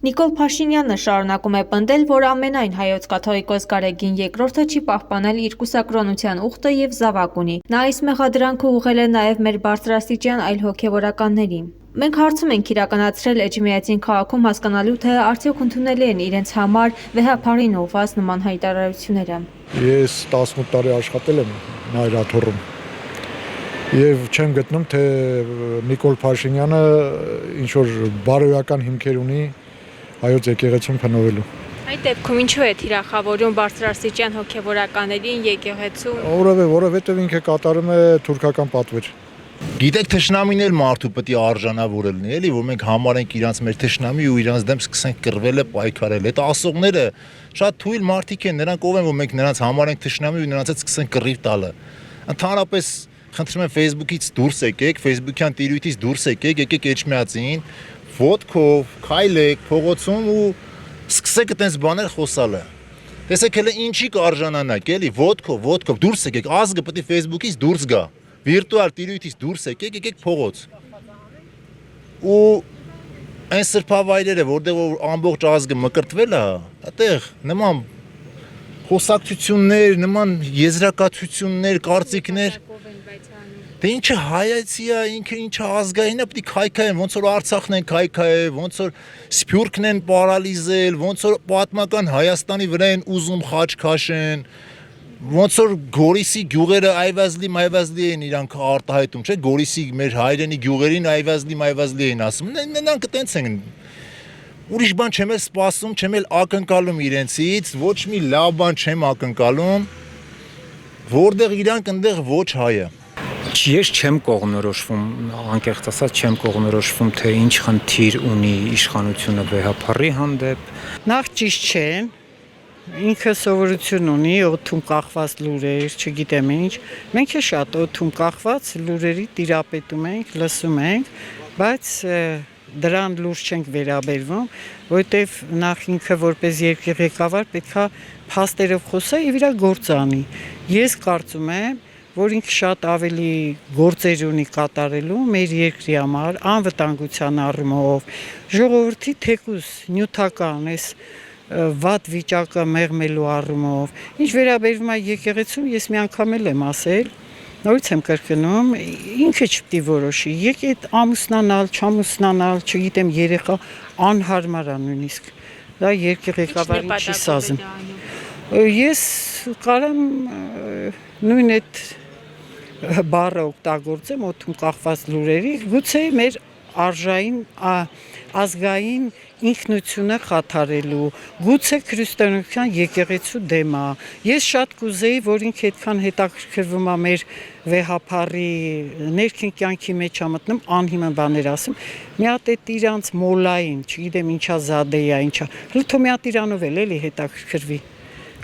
Նիկոլ Փաշինյանը շարունակում է պնդել, որ ամենայն հայոց կաթողիկոս Գարեգին II-ը չի պահպանել իր կուսակրոնության ուխտը և զավակ ունի։ Նա այս մեղադրանքը ուղղել է նաև մեր բարձրաստիճան այլ հոգևորականների։ Մենք հարցում ենք իրականացրել Էջմիածին քաղաքում հասկանալու, թե արդյոք ընդունելի են իրենց համար վեհափարին ուղղված նման հայտարարությունները։ Ես 18 տարի աշխատել եմ Նայր աթոռում եւ չեմ գտնում, թե Նիկոլ Փաշինյանը ինչ որ բարոյական հիմքեր ունի հայոց եկեղեցուն փնովելու։ Այդ դեպքում ինչու է թիրախավորում բարձրաստիճան հոգևորականներին եկեղեցու։ Որովհետեւ ինքը կատարում է թուրքական պատվեր։ Գիտեք, թշնամին էլ մարդու պետք է արժանավորել լինի, էլի, որ մենք համարենք իրանց մեր թշնամի ու իրանց դեմ սկսենք կռվել է, պայքարել։ Այդ ասողները շատ թույլ մարդիկ են, նրանք ով են, որ մենք նրանց համարենք թշնամի ու նրանց հետ սկսենք կռիվ տալը։ Ընդհանրապես խնդրում եմ Facebook-ից դուրս եկեք, Facebook-յան տիրույթից դուրս եկեք Էջմիածին, ոտքով, քայլեք փողոցում ու սկսեք այդպես բաներ խոսալը։ Տեսեք հələ ինչի կարժանանաք, էլի, ոտքով դուրս եկեք, ազգը պետք է Facebook-ից դուրս գա, վիրտուալ տիրույթից դուրս եկեք փողոց։ Ու այն սրբավայրերը, որտեղ ամբողջ ազգը մկրտվել է, այդտեղ նման խոսակցություններ, նման եզրակացություններ, կարծիքներ Դե ինչը հայացի է, ինքը ինչը ազգային է, պետք է քայքայեն, ոնց որ Արցախն են քայքայել, ոնց որ Սփյուռքն են պարալիզել, ոնց որ պատմական Հայաստանի վրա են ուզում խաչ քաշեն, ոնց որ Գորիսի գյուղերը այվազլի են իրանք արտահայտում, չէ՞, Գորիսի մեր հայրենի գյուղերին այվազլի են ասում։ Նրանք այտենց են։ Ուրիշ բան չեմ էլ սպասում, չեմ էլ ակնկալում իրենցից, ոչ մի լավ բան չեմ ակնկալում, որտեղ իրանք այնտեղ ոչ հայը։ Ես չեմ կողմնորոշվում, անկեղծ ասած չեմ կողմնորոշվում, թե ինչ խնդիր ունի իշխանությունը վեհափարի հանդեպ։ Նախ ճիշտ չեն, ինքը սովորություն ունի օդում կախված լուրեր, չգիտեմ ինչ։ Մենք է շատ օդում կախված լուրերի տիրապետում ենք, լսում ենք, բայց դրան լուրջ չենք վերաբերվում, որտեվ նախ ինքը որպես երկրղեկավար պետքա փաստերով խոսա եւ իր գործ անի։ Ես կարծում եմ, որ ինքը շատ ավելի գործեր ունի կատարելու մեր երկրի համար, անվտանգության առումով, ժողովրդի թեկուզ նյութական էս վատ վիճակը մեղմելու առումով։ Ինչ վերաբերվում է եկեղեցուն, ես մի անգամ էլ եմ ասել, նորից եմ կրկնում, ինքը չպետք է որոշի։ Եկեք ամուսնանալ, չամուսնանալ, չգիտեմ, երեխա անհարմար է նույնիսկ։ Դա երկրղեկավարին չի սազում։ Ես կարամ նույն այդ բառը օգտագործեմ օդում կախված լուրերի, գուցե մեր արժային ազգային ինքնությունը խաթարելու, գուցե քրիստոնեության եկեղեցու դեմ է։ Ես շատ կուզեի, որ ինքը այդքան հետաքրքրվում է մեր վեհափարի ներքին կյանքի մեջ է մտնում, անհիմն բաներ ասում։ Մի հատ այդ իրանց մոլային, չգիտեմ ինչա զադեյա, ինչա։ Հələ թո մի հատ իրանով էլի հետաքրքրվի։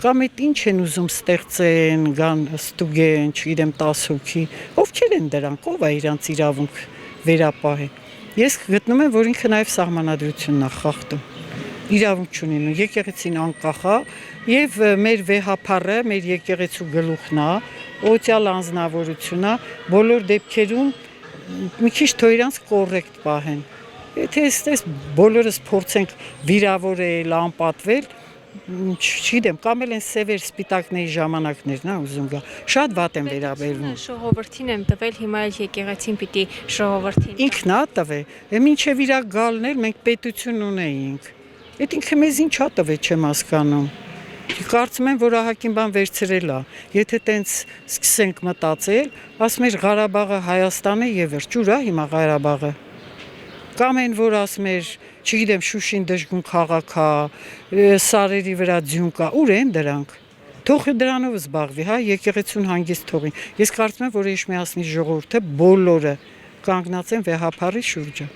Կամ այդ ինչ են ուզում ստեղծեն, գան ստուգեն, չգիտեմ 10 հոգի, ովքեր են դրանք, ով է իրանց իրավունք վերապահել։ Ես գտնում եմ, որ ինքը նաև սահմանադրությունն է խախտում։ Իրավունք չունի, եկեղեցին անկախ է եւ մեր վեհափարը, մեր եկեղեցու գլուխն է, օծյալ անձնավորություն է, բոլոր դեպքերում մի քիչ թող իրանց կոռեկտ պահեն։ Եթե այստես բոլորս փորձենք վիրավորել, անպատվել, չգիտեմ, կամ էլ են սևեր սպիտակների ժամանակներն է ուզում գա։ Շատ վատ են վերաբերվում։ Ժողովրդին եմ տվել, հիմա էլ եկեղեցին պիտի ժողովրդին։ Ինքն է տվել։ Մինչև իր գալն էլ մենք պետություն ունեինք։ Այդ ինքը մեզ ինչ է տվել, չեմ հասկանում։ Կարծում եմ, որ ահագին բան վերցրել է։ Եթե տենց սկսենք մտածել, ասում էր Ղարաբաղը Հայաստան է եւ վերջ, ուր է հիմա Ղարաբաղը։ Կամ են, որ ասում էր, չգիտեմ, Շուշին դժգուն քաղաք է, սարերի վրա ձյուն կա, ուր են դրանք։ Թող դրանով զբաղվի, հա, եկեղեցուն հանգիստ թողին։ Ես կարծում եմ, որ Էջմիածնի ժողովուրդը բոլորը կանգնած են վեհափարի շուրջը։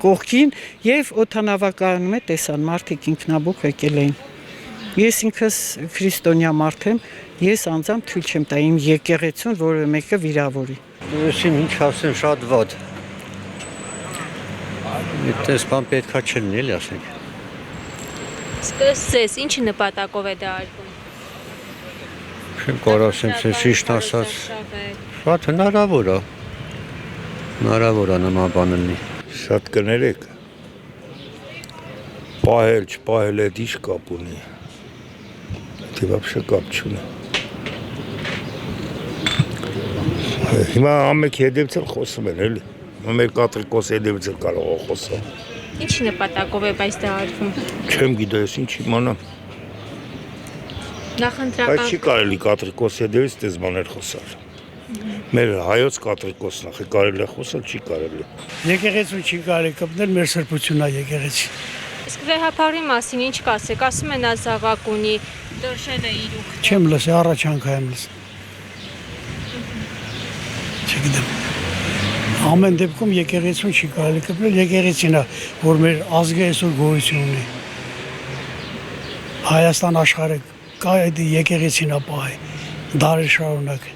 Կողքին եւ օդանավակայանում է տեսան մարդիկ ինքնաբուխ եկել էին։ Ես ինքս քրիստոնյա մարդ եմ, ես անձամբ թույլ չեմ տա իմ եկեղեցուն որևէ մեկը վիրավորի։ Ուսին ինչ ասեմ, շատ վատ։ Այդպես բան պետքա չլինի, էլի ասենք։ Սկսես, ինչի նպատակով է դա արվում։ Չեմ կարող ասեմ, ճիշտ ասած, շատ հնարավոր է։ Հնարավոր է նման բան լինի։ Շատ կներեք։ Պահել, չպահել այդ ինչ կապ ունի։ Դե вообще կապ չունի։ Հիմա ամեն հետևից էլ խոսում են, էլի։ Մեր կատրիկոս հետևից էլ կարող է խոսալ։ Ինչ նպատակով է բայց դա արվում։ Չեմ գիտես ինչ իմանամ։ Բայց Նախընտրական չի կարելի կատրիկոս հետևից դες բաներ խոսալ։ Մեր հայոց կատրիկոսն է, կարելի է խոսալ, չի կարելի։ Եկեղեցու չի կարելի կպնել, մեր սրբությունն է եկեղեցի։ իսկ վեհապարի մասին ինչ կասեք, ասում են նա զավակ ունի, դրշել է իր ուխտը։ Չեմ լսի, առաջանք եմ լսի։ Չգիտեմ։ Ամեն դեպքում եկեղեցուն չի կարելի կպնել, եկեղեցին է, որ մեր ազգը այսօր գոյություն ունի։ Հայաստան աշխարհը կա այդ եկեղեցին է պահի, դարեր շարունակ։